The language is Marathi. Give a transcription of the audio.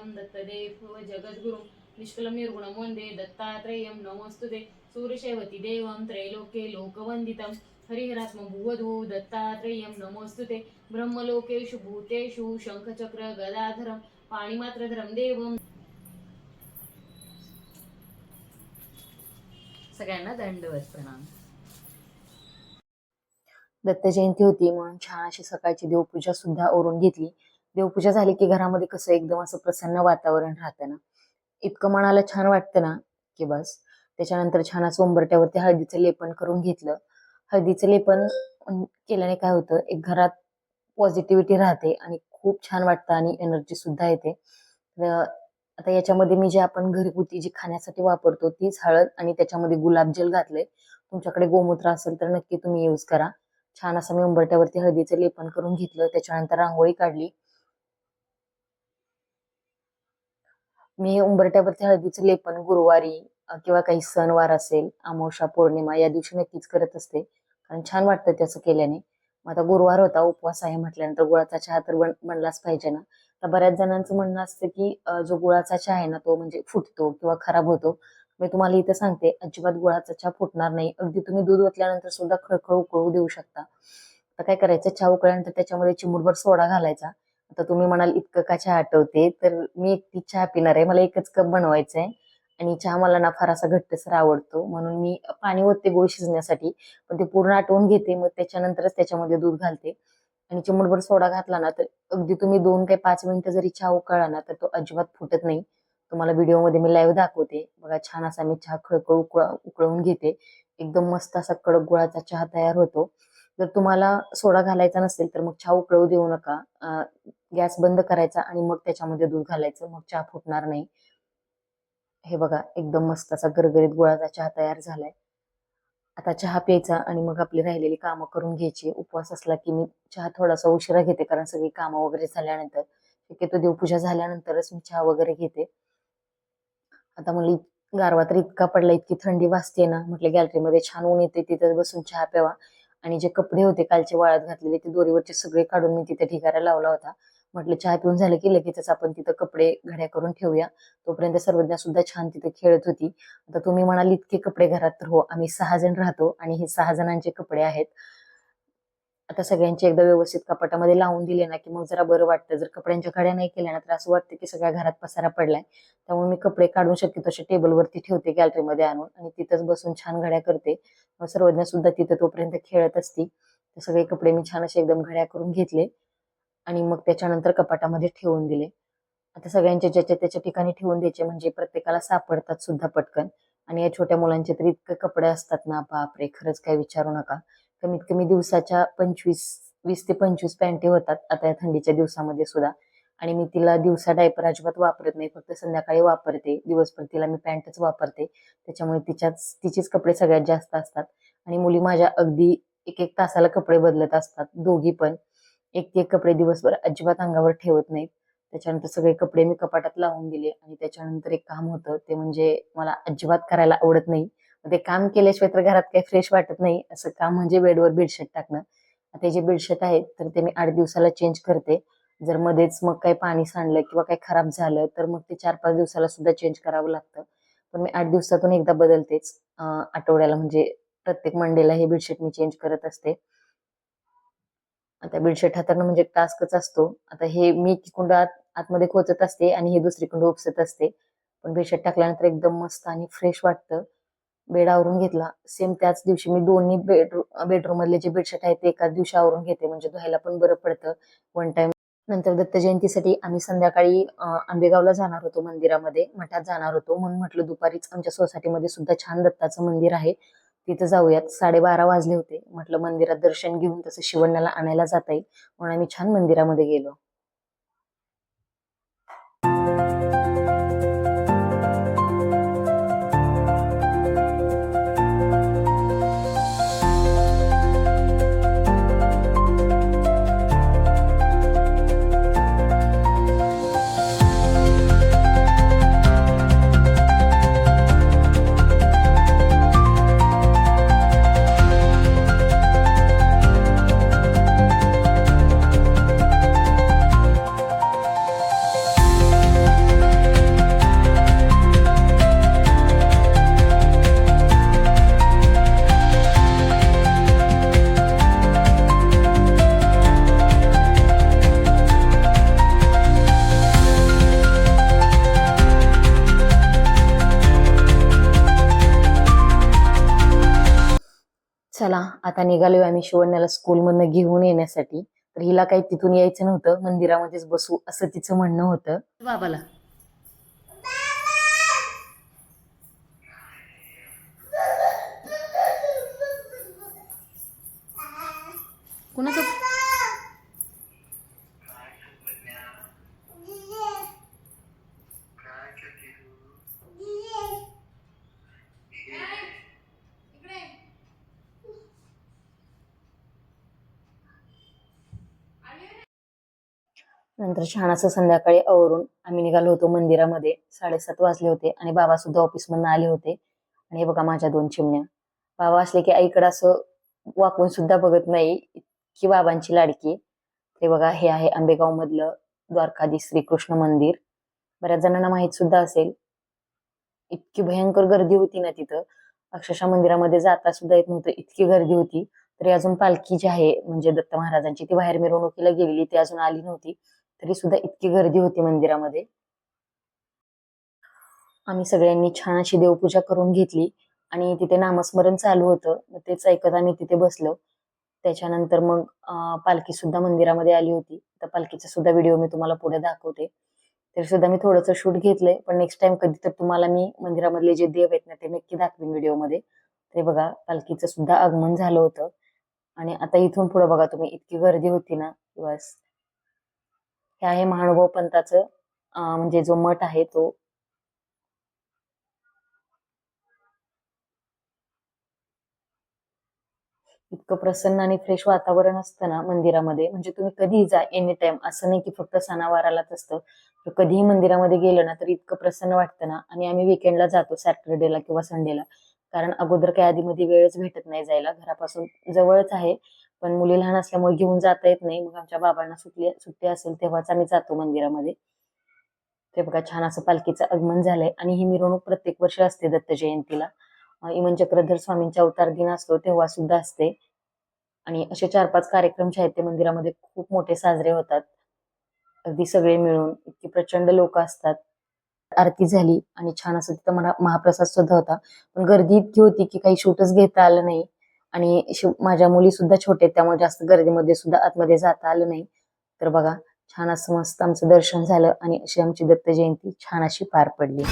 दत्तात्रेयं दत्तदेव जगद्गुरुं निष्कलं निर्गुणं वन्दे दत्तात्रेयं नमोऽस्तुते सूर्यशैवति देवं त्रैलोक्ये लोकवन्दितं हरिहरात्मं भुवधू दत्तात्रेयं नमोऽस्तुते ब्रह्मलोकेषु भूतेषु शङ्खचक्र गदाधरं पाणिमात्रधरं देवं सगळ्यांना दंडवत प्रणाम। दत्त जयंती होती म्हणून छान अशी सकाळची देवपूजा सुद्धा आवरून घेतली। देवपूजा झाली की घरामध्ये कसं एकदम असं प्रसन्न वातावरण राहतं ना, इतकं मनाला छान वाटतं ना की बस। त्याच्यानंतर छान असं उंबरट्यावरती हळदीचं लेपन करून घेतलं। हळदीचं लेपन केल्याने काय होतं, एक घरात पॉझिटिव्हिटी राहते आणि खूप छान वाटतं आणि एनर्जी सुद्धा येते। आता याच्यामध्ये मी जे आपण घरगुती जी खाण्यासाठी वापरतो तीच हळद आणि त्याच्यामध्ये गुलाबजल घातले। तुमच्याकडे गोमूत्र असेल तर नक्की तुम्ही यूज करा। छान असं मी उंबरट्यावरती हळदीचं लेपन करून घेतलं। त्याच्यानंतर रांगोळी काढली। मी उंबरट्यावरती हळदीचं लेपन गुरुवारी किंवा काही सणवार असेल, अमावस्या पौर्णिमा या दिवशी नक्कीच करत असते, कारण छान वाटतं त्याचं केल्याने। मग आता गुरुवार होता, उपवास आहे म्हटल्यानंतर गुळाचा चहा तर बनलाच पाहिजे ना। तर बऱ्याच जणांचं म्हणणं असतं की जो गुळाचा चहा आहे ना तो म्हणजे फुटतो किंवा खराब होतो। मी तुम्हाला इथं सांगते, अजिबात गुळाचा चहा फुटणार नाही। अगदी तुम्ही दूध ओतल्यानंतर सुद्धा खळखळ उकळू देऊ शकता। आता काय करायचं, चहा उकळल्यानंतर त्याच्यामध्ये चिमूटभर सोडा घालायचा। आता तुम्ही म्हणाल इतकं का चहा आठवते, तर मी एकटी चहा पिणार आहे, मला एकच कप बनवायचा आहे आणि चहा मला ना फार असा घट्टसर आवडतो, म्हणून मी पाणी ओतते गुळ शिजण्यासाठी, पण ते पूर्ण आटवून घेते। मग त्याच्यानंतरच त्याच्यामध्ये दूध घालते आणि चिमूटभर सोडा घातला ना तर अगदी तुम्ही 2 ते 5 मिनिटं जरी चहा उकळला ना तर तो अजिबात फुटत नाही। तुम्हाला व्हिडिओमध्ये मी लाईव्ह दाखवते बघा। छान असा मी चहा खळखळ उकळवून घेते, एकदम मस्त असा कडक गुळाचा चहा तयार होतो। जर तुम्हाला सोडा घालायचा नसेल तर मग चहा उकळू देऊ नका, गॅस बंद करायचा आणि मग त्याच्यामध्ये दूध घालायचं, मग चहा फुटणार नाही। हे बघा, एकदम मस्त असा गरगरीत गुळाचा चहा तयार झालाय। आता चहा प्यायचा आणि मग आपली राहिलेली कामं करून घ्यायची। उपवास असला की मी चहा थोडासा उशिरा घेते, कारण सगळी कामं वगैरे झाल्यानंतर, शक्यतो देवपूजा झाल्यानंतरच मी चहा वगैरे घेते। आता म्हणली गारवा तर इतका पडला, इतकी थंडी वाजते ना, म्हटलं गॅलरीमध्ये छान ऊन येते, तिथं बसून चहा प्यावा। आणि जे कपडे होते कालचे वाळत घातलेले ते दोरीवरचे सगळे काढून मी तिथे ढिगारा लावला होता। म्हटलं चहा पिऊन झालं की लगेचच आपण तिथं कपडे घड्या करून ठेवूया। तोपर्यंत सर्वज्ञा सुद्धा छान तिथे खेळत होती। आता तुम्ही म्हणाल इतके कपडे घरात, तर हो, आम्ही 6 जण राहतो आणि हे 6 जणांचे कपडे आहेत। आता सगळ्यांचे एकदा व्यवस्थित कपाटामध्ये लावून दिले ना की मग जरा बरं वाटतं। जर कपड्यांच्या घड्या नाही केल्या ना तर असं वाटतं की सगळ्या घरात पसारा पडलाय। त्यामुळे मी कपडे काढून शक्यतो असे टेबलवरती ठेवते गॅलरीमध्ये आणून आणि तिथंच बसून छान घड्या करते। मग सर्वज्ञा सुद्धा तिथं तोपर्यंत खेळत असती। तर सगळे कपडे मी छान असे एकदम घड्या करून घेतले आणि मग त्याच्यानंतर कपाटामध्ये ठेवून दिले। आता सगळ्यांचे ज्याच्या त्याच्या ठिकाणी ठेवून द्यायचे, म्हणजे प्रत्येकाला सापडतात सुद्धा पटकन। आणि या छोट्या मुलांचे तर इतके कपडे असतात ना, बापरे, खरंच काही विचारू नका। कमीत कमी दिवसाच्या 20 ते 25 पॅन्टी होतात आता या थंडीच्या दिवसामध्ये सुद्धा। आणि मी तिला दिवसा डायपर अजिबात वापरत नाही, फक्त संध्याकाळी वापरते। दिवसभर तिला मी पॅन्टच वापरते, त्याच्यामुळे तिचेच कपडे सगळ्यात जास्त असतात। आणि मुली माझ्या अगदी 1-1 तासाला कपडे बदलत असतात, दोघी पण। एक ते एक कपडे दिवसभर अजिबात अंगावर ठेवत नाहीत। त्याच्यानंतर सगळे कपडे मी कपाटात लावून दिले आणि त्याच्यानंतर एक काम होतं, ते म्हणजे मला अजिबात करायला आवडत नाही, ते काम केल्याशिवाय तर घरात काही फ्रेश वाटत नाही, असं काम म्हणजे बेडवर बेडशीट टाकणं। आता जे बेडशीट आहेत तर ते मी 8 दिवसाला चेंज करते। जर मध्येच मग काही पाणी सांडलं किंवा काही खराब झालं तर मग ते 4-5 दिवसाला सुद्धा चेंज करावं लागतं, पण मी 8 दिवसातून एकदा बदलतेच। आठवड्याला म्हणजे प्रत्येक मंडेला हे बेडशीट मी चेंज करत असते। आता बेडशीट हाताळणं म्हणजे टास्कच असतो। आता हे मी इकडून आतमध्ये खोचत असते आणि हे दुसरीकडून उपसत असते, पण बेडशीट टाकल्यानंतर एकदम मस्त आणि फ्रेश वाटतं। बेड आवरून घेतला, सेम त्याच दिवशी मी दोन्ही बेडरूम मधले जे बेडशीट आहेत ते एकाच दिवशी आवरून घेते, म्हणजे धुवायला पण बरं पडतं वन टाइम। नंतर दत्त जयंतीसाठी आम्ही संध्याकाळी आंबेगावला जाणार होतो, मंदिरामध्ये मठात जाणार होतो, म्हणून म्हटलं दुपारीच आमच्या सोसायटीमध्ये सुद्धा छान दत्ताचं मंदिर आहे, तिथं जाऊयात। 12:30 वाजले होते, म्हटलं मंदिरात दर्शन घेऊन तसं शिवण्याला आणायला जाता येईल, म्हणून आम्ही छान मंदिरामध्ये गेलो। चला आता निघालोय आम्ही शिवण्याला स्कूलमधनं घेऊन येण्यासाठी. तर हिला काही तिथून यायचं नव्हतं, मंदिरामध्येच बसू असं तिचं म्हणणं होतं. बाबाला कुणाचं नंतर छान असं संध्याकाळी आवरून आम्ही निघालो होतो मंदिरामध्ये. 7:30 वाजले होते आणि बाबा सुद्धा ऑफिसमधून आले होते. आणि हे बघा माझ्या 2 चिमण्या. बाबा असले की आईकडे असं वाकून सुद्धा बघत नाही, इतकी बाबांची लाडकी. हे बघा हे आहे आंबेगाव मधलं द्वारकाधीश श्रीकृष्ण मंदिर. बऱ्याच जणांना माहित सुद्धा असेल. इतकी भयंकर गर्दी होती ना तिथं, अक्षरशः मंदिरामध्ये जाता सुद्धा येत नव्हतं, इतकी गर्दी होती. तरी अजून पालखी जी आहे म्हणजे दत्त महाराजांची ती बाहेर मिरवणुकीला गेलेली, ती अजून आली नव्हती. तरी सुद्धा इतकी गर्दी होती मंदिरामध्ये. आम्ही सगळ्यांनी छान अशी देवपूजा करून घेतली आणि तिथे नामस्मरण चालू होतं. मग तेच ऐकत आम्ही तिथे बसलो. त्याच्यानंतर मग पालखी सुद्धा मंदिरामध्ये आली होती. तर पालखीचा सुद्धा व्हिडिओ मी तुम्हाला पुढे दाखवते. तरी सुद्धा मी थोडंसं शूट घेतलंय, पण नेक्स्ट टाइम कधी तर तुम्हाला मी मंदिरामधले जे देव आहेत ना ते नक्की दाखवेन व्हिडिओमध्ये. ते बघा पालखीचं सुद्धा आगमन झालं होतं. आणि आता इथून पुढे बघा तुम्ही इतकी गर्दी होती ना, बस. हे आहे महानुभाव पंथाचं म्हणजे जो मठ आहे तो. इतकं प्रसन्न आणि फ्रेश वातावरण असतं ना मंदिरामध्ये, म्हणजे तुम्ही कधीही जा, एनी टाइम. असं नाही की फक्त सणावारालाच असतं. तर कधीही मंदिरामध्ये गेलं ना तर इतकं प्रसन्न वाटतं ना. आणि आम्ही विकेंडला जातो, सॅटर्डेला किंवा संडेला. कारण अगोदर काही आधीमध्ये वेळच भेटत नाही जायला. घरापासून जवळच आहे, पण मुली लहान असल्यामुळे घेऊन जाता येत नाही. मग आमच्या बाबांना सुट्टी असेल तेव्हाच आम्ही जातो मंदिरामध्ये. ते बघा छान असं पालखीचं आगमन झालंय आणि ही मिरवणूक प्रत्येक वर्षी असते दत्त जयंतीला. इवन चक्रधर स्वामींचा अवतार दिन असतो तेव्हा सुद्धा असते. आणि असे 4-5 कार्यक्रम जे आहेत ते मंदिरामध्ये खूप मोठे साजरे होतात. अगदी सगळे मिळून इतकी प्रचंड लोक असतात. आरती झाली आणि छान असं तिथं महाप्रसाद सुद्धा होता. पण गर्दी इतकी होती की काही शूटच घेता आलं नाही. आणि माझ्या मुली सुद्धा छोटे आहेत, त्यामुळे जास्त गर्दीमध्ये सुद्धा आतमध्ये जाता आलं नाही. तर बघा छान असं मस्त आमचं दर्शन झालं आणि अशी आमची दत्त जयंती छान अशी पार पडली.